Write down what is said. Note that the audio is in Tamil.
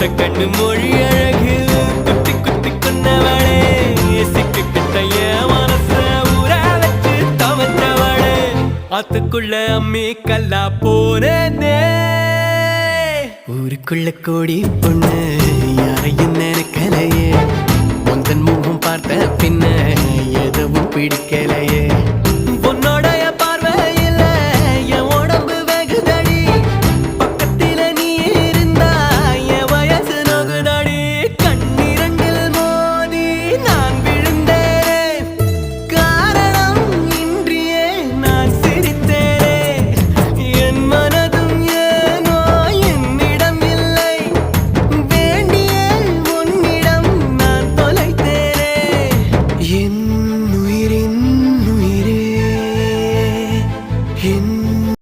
கண்ணு மொழி அழகு குத்தி குத்தி கொன்னவளே சிக்கு கிட்டைய மனச ஊற வச்சு தவற்றவளே ஆத்துக்குள்ள அம்மி கல்லா போனே ஊருக்குள்ள கோடி பொண்ணு யாரையும் நினைக்கலையே உந்தன் முகம் பார்த்த பின்ன எதுவும் பிடிக்கலையே